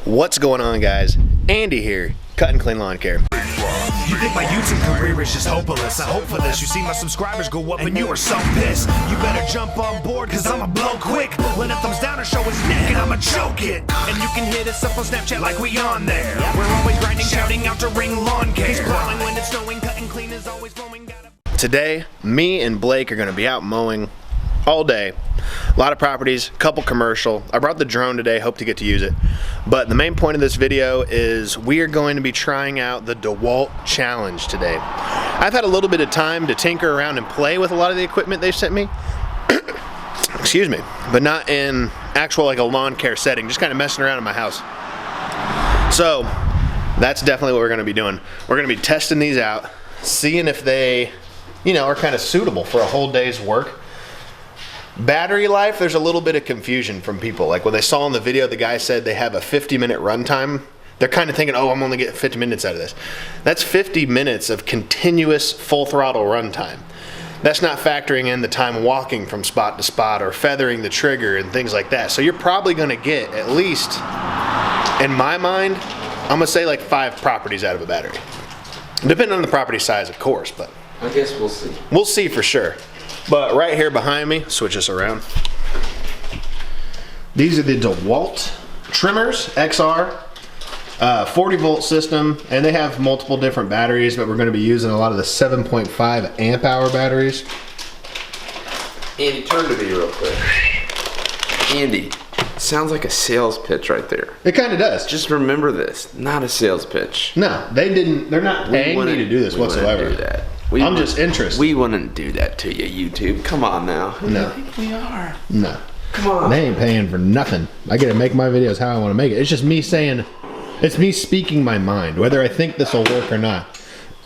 What's going on, guys? Andy here, Cut and Clean Lawn Care. You think my YouTube career is just hopeless? I hope for this. You see my subscribers go up and you are so pissed. You better jump on board, cause I'ma blow quick. When a thumbs down or show his neck and I'ma choke it. And you can hit us up on Snapchat like we on there. We're always grinding, shouting out to ring lawn care. He's plowing when it's snowing, cutting clean is always flowing. Today, me and Blake are gonna be out mowing all day. A lot of properties, couple commercial. I brought the drone today, hope to get to use it. But the main point of this video is we are going to be trying out the Dewalt challenge today. I've had a little bit of time to tinker around and play with a lot of the equipment they've sent me. Excuse me, but not in actual like a lawn care setting, just kind of messing around in my house. So that's definitely what we're gonna be doing. We're gonna be testing these out, seeing if they, you know, are kind of suitable for a whole day's work. Battery life, there's a little bit of confusion from people. Like when they saw in the video, the guy said they have a 50-minute runtime. They're kind of thinking, oh, I'm only getting 50 minutes out of this. That's 50 minutes of continuous full throttle runtime. That's not factoring in the time walking from spot to spot or feathering the trigger and things like that. So you're probably gonna get at least, in my mind, I'm gonna say like 5 properties out of a battery. Depending on the property size, of course, but I guess we'll see. We'll see for sure. But right here behind me, switch this around. These are the Dewalt trimmers, XR, 40 volt system, and they have multiple different batteries, but we're gonna be using a lot of the 7.5 amp hour batteries. Andy, turn to me real quick. Andy, sounds like a sales pitch right there. It kind of does. Just remember this, not a sales pitch. No, they're not paying me to do this whatsoever. Do that. I'm just interested. We wouldn't do that to you, YouTube. Come on now. No. I think we are. No. Come on. They ain't paying for nothing. I get to make my videos how I want to make it. It's just me saying, it's me speaking my mind, whether I think this will work or not.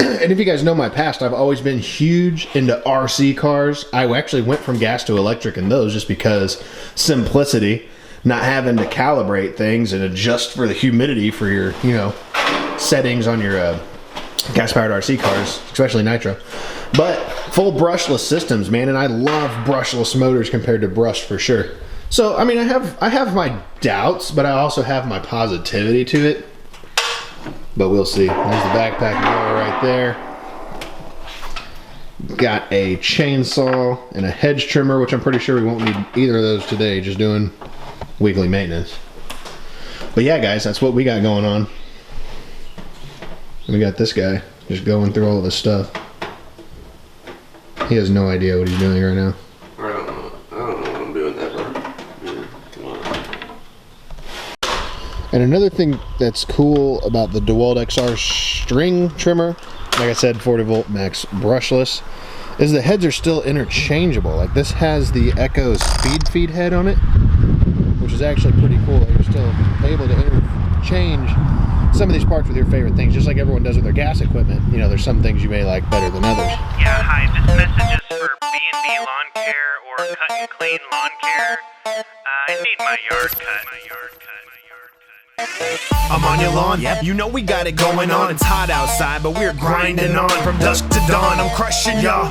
And if you guys know my past, I've always been huge into RC cars. I actually went from gas to electric in those just because simplicity, not having to calibrate things and adjust for the humidity for your, you know, settings on your gas-powered RC cars, especially nitro. But full brushless systems, man, and I love brushless motors compared to brushed for sure. So I mean, I have my doubts, but I also have my positivity to it. But we'll see. There's the backpack mower right there. Got a chainsaw and a hedge trimmer, which I'm pretty sure we won't need either of those today, just doing weekly maintenance. But yeah, guys, that's what we got going on. We got this guy just going through all of this stuff. He has no idea what he's doing right now. I don't know what I'm doing ever. Come on. And another thing that's cool about the Dewalt XR string trimmer, like I said, 40 volt max brushless, is the heads are still interchangeable. Like this has the Echo speed feed head on it, which is actually pretty cool that you're still able to interchange some of these parts with your favorite things, just like everyone does with their gas equipment. You know, there's some things you may like better than others. Yeah, hi, this message is for B&B Lawn Care or Cut and Clean Lawn Care. I need my yard cut. I'm on your lawn, yep. You know we got it going on. It's hot outside, but we're grinding on from dusk to dawn. I'm crushing y'all.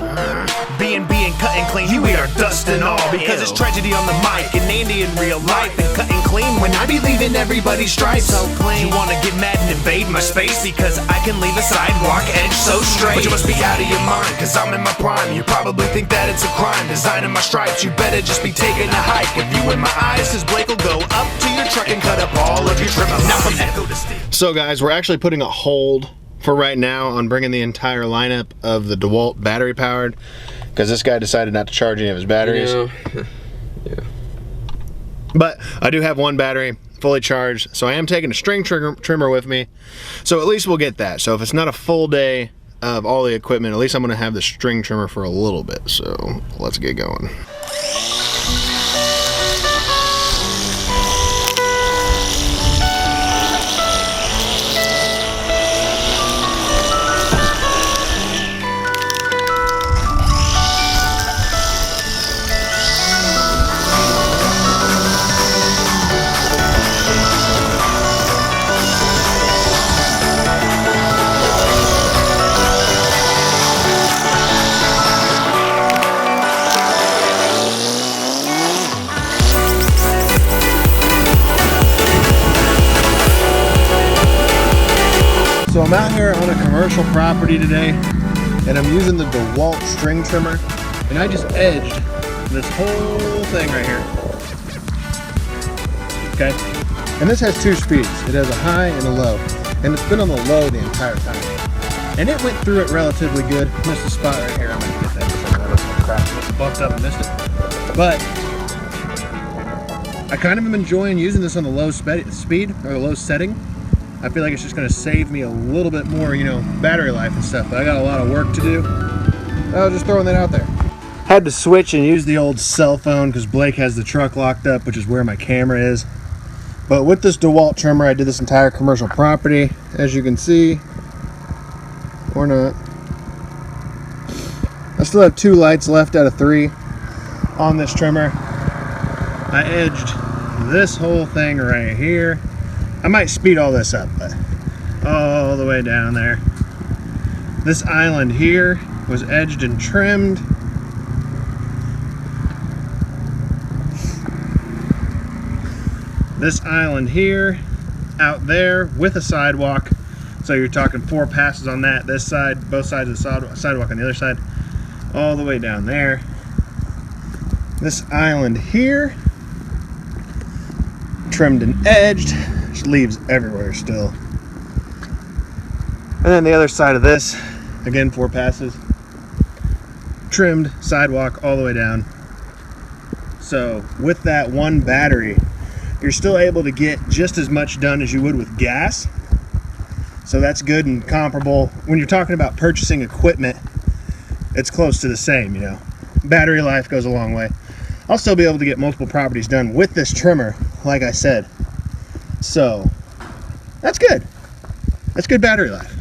B&B and Cut and Clean, we are dusting all. Because it's tragedy on the mic and Andy in real life. And Cut and Clean when I be leaving everybody's stripes so clean. You wanna get mad and invade my space because I can leave a sidewalk edge so straight. But you must be out of your mind, cause I'm in my prime. You probably think that it's a crime, designing my stripes. You better just be taking a hike. If you in my eyes, cause Blake will go up to your truck and cut up all of your trim. Now from Echo to Stihl. So guys, we're actually putting a hold for right now on bringing the entire lineup of the Dewalt battery powered, because this guy decided not to charge any of his batteries. Yeah. But I do have one battery fully charged, so I am taking a string trimmer with me, so at least we'll get that. So if it's not a full day of all the equipment, at least I'm going to have the string trimmer for a little bit. So let's get going. So I'm out here on a commercial property today, and I'm using the Dewalt string trimmer, and I just edged this whole thing right here. Okay, and this has two speeds. It has a high and a low, and it's been on the low the entire time. And it went through it relatively good. Missed a spot right here. I'm gonna get that. Crap, just bumped up and missed it. But I kind of am enjoying using this on the low speed or the low setting. I feel like it's just going to save me a little bit more, you know, battery life and stuff. But I got a lot of work to do. I was just throwing that out there. Had to switch and use the old cell phone because Blake has the truck locked up, which is where my camera is. But with this Dewalt trimmer, I did this entire commercial property, as you can see, or not. I still have 2 lights left out of 3 on this trimmer. I edged this whole thing right here. I might speed all this up, but all the way down there. This island here was edged and trimmed. This island here, out there with a sidewalk. So you're talking 4 passes on that, this side, both sides of the sidewalk on the other side, all the way down there. This island here, trimmed and edged, just leaves everywhere still. And then the other side of this, again 4 passes, trimmed, sidewalk all the way down. So with that one battery, you're still able to get just as much done as you would with gas. So that's good and comparable. When you're talking about purchasing equipment, it's close to the same, you know. Battery life goes a long way. I'll still be able to get multiple properties done with this trimmer, like I said. So that's good. That's good battery life.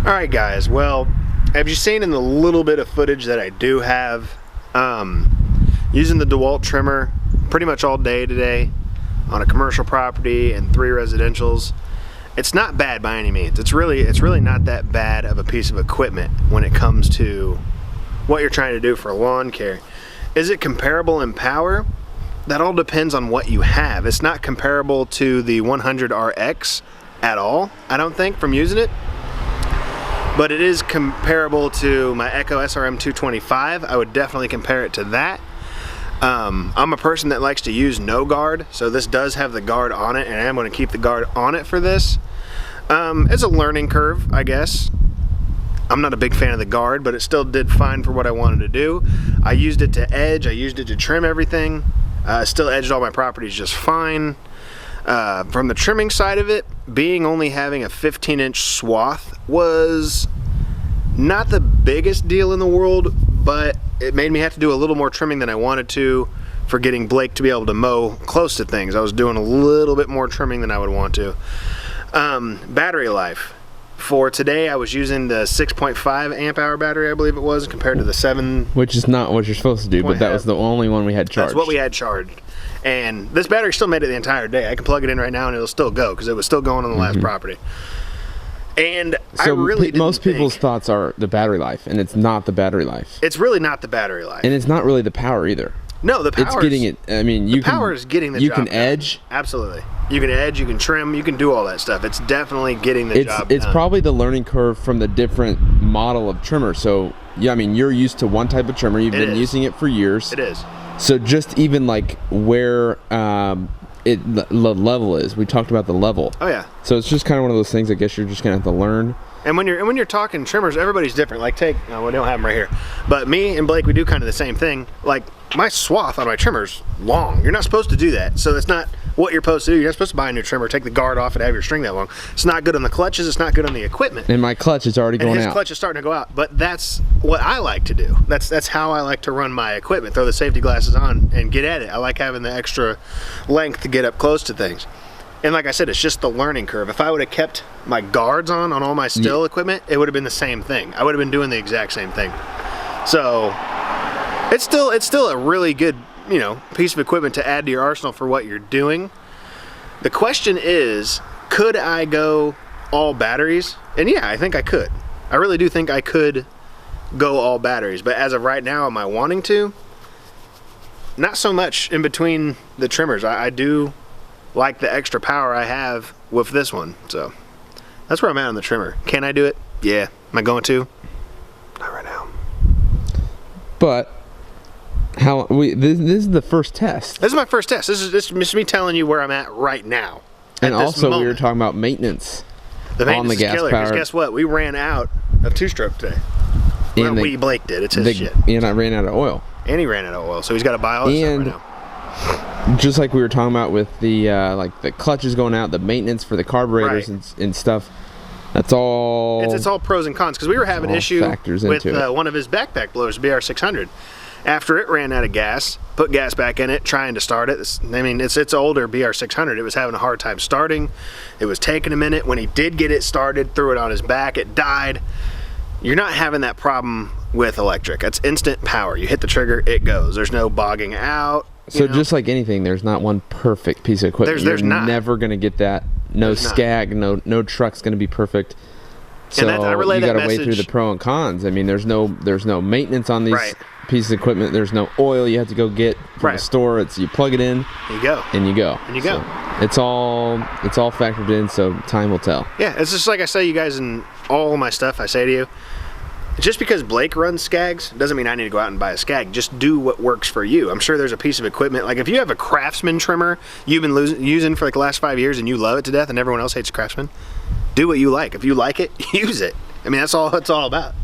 Alright guys, well, as you've seen in the little bit of footage that I do have, using the Dewalt trimmer pretty much all day today on a commercial property and 3 residentials, it's not bad by any means. It's really not that bad of a piece of equipment when it comes to what you're trying to do for lawn care. Is it comparable in power? That all depends on what you have. It's not comparable to the 100RX at all, I don't think, from using it. But it is comparable to my Echo SRM 225. I would definitely compare it to that. I'm a person that likes to use no guard, so this does have the guard on it, and I'm going to keep the guard on it for this. It's a learning curve, I guess. I'm not a big fan of the guard, but it still did fine for what I wanted to do. I used it to edge, I used it to trim everything. Still edged all my properties just fine. From the trimming side of it, being only having a 15-inch swath was not the biggest deal in the world, but it made me have to do a little more trimming than I wanted to for getting Blake to be able to mow close to things. I was doing a little bit more trimming than I would want to. Battery life. For today, I was using the 6.5 amp hour battery, I believe it was, compared to the 7. Which is not what you're supposed to do, but that was the only one we had charged. That's what we had charged. And this battery still made it the entire day. I can plug it in right now and it'll still go because it was still going on the last property. And so I really most people's thoughts are the battery life, and it's not the battery life. It's really not the battery life. And it's not really the power either. No, the power. It's getting it. I mean, the power is getting the job. You can edge. Absolutely. You can edge, you can trim, you can do all that stuff. It's definitely getting the job done. It's probably the learning curve from the different model of trimmer. So, yeah, I mean, you're used to one type of trimmer. You've been using it for years. It is. So just even like where the level is. We talked about the level. Oh yeah. So it's just kind of one of those things. I guess you're just gonna have to learn. And when you're talking trimmers, everybody's different. Like we don't have them right here, but me and Blake, we do kind of the same thing. Like my swath on my trimmer's long. You're not supposed to do that. So it's not what you're supposed to do. You're not supposed to buy a new trimmer, take the guard off, and have your string that long. It's not good on the clutches. It's not good on the equipment. And my clutch is already going out. His clutch is starting to go out. But that's what I like to do. That's how I like to run my equipment. Throw the safety glasses on and get at it. I like having the extra length to get up close to things. And like I said, it's just the learning curve. If I would have kept my guards on all my Stihl equipment, it would have been the same thing. I would have been doing the exact same thing. So it's still a really good, you know, piece of equipment to add to your arsenal for what you're doing. The question is, could I go all batteries? And yeah, I think I could. I really do think I could go all batteries. But as of right now, am I wanting to? Not so much in between the trimmers. I do like the extra power I have with this one. So that's where I'm at on the trimmer. Can I do it? Yeah. Am I going to? Not right now. But this is the first test. This is my first test. This is me telling you where I'm at right now. And also we were talking about maintenance. The maintenance on the gas is killer, 'cause guess what? We ran out of two-stroke today. Well, Blake did. It's his shit. And I ran out of oil. And he ran out of oil, so he's got to buy all this stuff right now. Just like we were talking about with the like the clutches going out, the maintenance for the carburetors and stuff. That's all. It's all pros and cons, because we were having issue with one of his backpack blowers, BR600. After it ran out of gas, put gas back in it, trying to start it. I mean, it's older BR600. It was having a hard time starting. It was taking a minute. When he did get it started, threw it on his back, it died. You're not having that problem with electric. It's instant power. You hit the trigger, it goes. There's no bogging out. So just like anything, there's not one perfect piece of equipment. There's You're never going to get that. No scag, no truck's going to be perfect. So you got to weigh through the pro and cons. I mean, there's no maintenance on these pieces of equipment. There's no oil you have to go get from the store. It's you plug it in, you go, and you go. So it's all factored in. So time will tell. Yeah, it's just like I say, you guys, in all of my stuff, I say to you, just because Blake runs Skags doesn't mean I need to go out and buy a Skag. Just do what works for you. I'm sure there's a piece of equipment, like if you have a Craftsman trimmer you've been using for like the last 5 years and you love it to death and everyone else hates Craftsman, do what you like. If you like it, use it. I mean, that's all it's all about.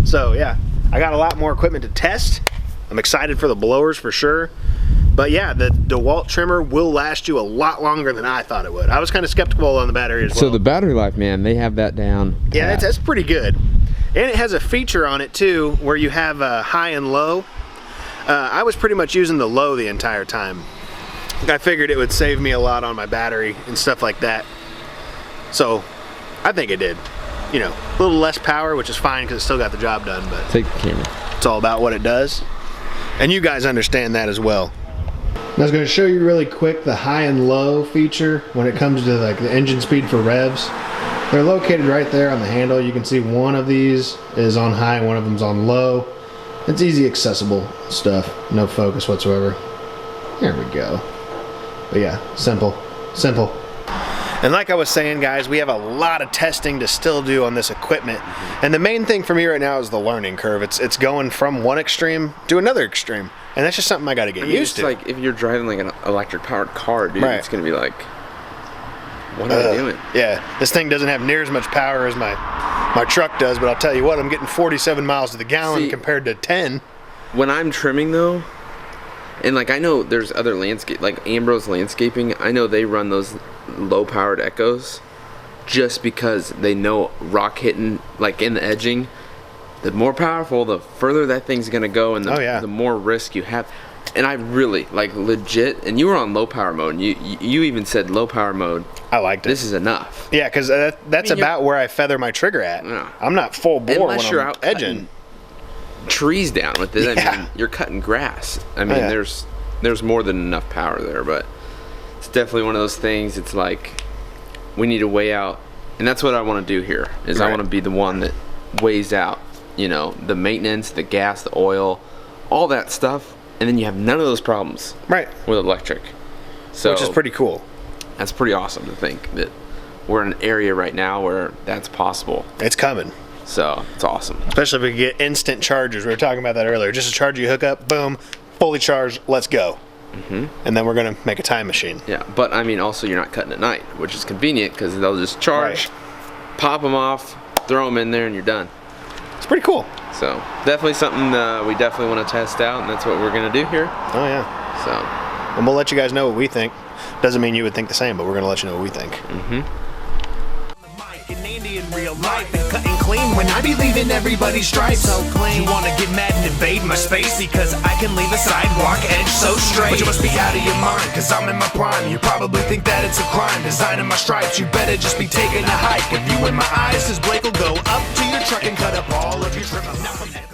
So yeah, I got a lot more equipment to test. I'm excited for the blowers for sure. But yeah, the Dewalt trimmer will last you a lot longer than I thought it would. I was kind of skeptical on the battery as well. So the battery life, man, they have that down. Yeah, that's pretty good. And it has a feature on it too where you have high and low. I was pretty much using the low the entire time. I figured it would save me a lot on my battery and stuff like that. So I think it did. You know, a little less power, which is fine because it still got the job done, but take the camera. It's all about what it does. And you guys understand that as well. I was going to show you really quick the high and low feature when it comes to like the engine speed for revs. They're located right there on the handle. You can see one of these is on high, one of them's on low. It's easy accessible stuff, no focus whatsoever. There we go. But yeah, simple. And like I was saying, guys, we have a lot of testing to still do on this equipment. And the main thing for me right now is the learning curve. It's going from one extreme to another extreme. And that's just something I got to get used to. It's like if you're driving like an electric powered car, dude, it's going to be like, what am I doing? Yeah, this thing doesn't have near as much power as my truck does, but I'll tell you what, I'm getting 47 miles to the gallon compared to 10. When I'm trimming though, and like I know there's other landscape, like Ambrose Landscaping, I know they run those low powered Echoes just because they know rock hitting, like in the edging, the more powerful, the further that thing's gonna go, and the more risk you have. And I really, like, legit, and you were on low power mode, and you even said low power mode. I liked it. This is enough. Yeah, because that's about where I feather my trigger at. Yeah. I'm not full bore when I'm out edging trees down with it. I mean, you're cutting grass. I mean, there's more than enough power there, but it's definitely one of those things. It's like we need to weigh out, and that's what I want to do here. Is I want to be the one that weighs out, you know, the maintenance, the gas, the oil, all that stuff. And then you have none of those problems with electric. So, which is pretty cool. That's pretty awesome to think that we're in an area right now where that's possible. It's coming. So it's awesome. Especially if we get instant chargers. We were talking about that earlier. Just a charger you hook up, boom, fully charged, let's go. And then we're going to make a time machine. Yeah, but I mean also you're not cutting at night, which is convenient because they'll just charge, pop them off, throw them in there, and you're done. It's pretty cool. So definitely something we definitely want to test out, and that's what we're going to do here. Oh yeah. So, and we'll let you guys know what we think. Doesn't mean you would think the same, but we're gonna let you know what we think. In real life and cutting clean when I be leaving everybody's stripes so clean. You wanna get mad and invade my space because I can leave a sidewalk edge so straight. But you must be out of your mind, cause I'm in my prime. You probably think that it's a crime designing my stripes. You better just be taking a hike with you in my eyes, cause Blake will go up to your truck and cut up all of your trim.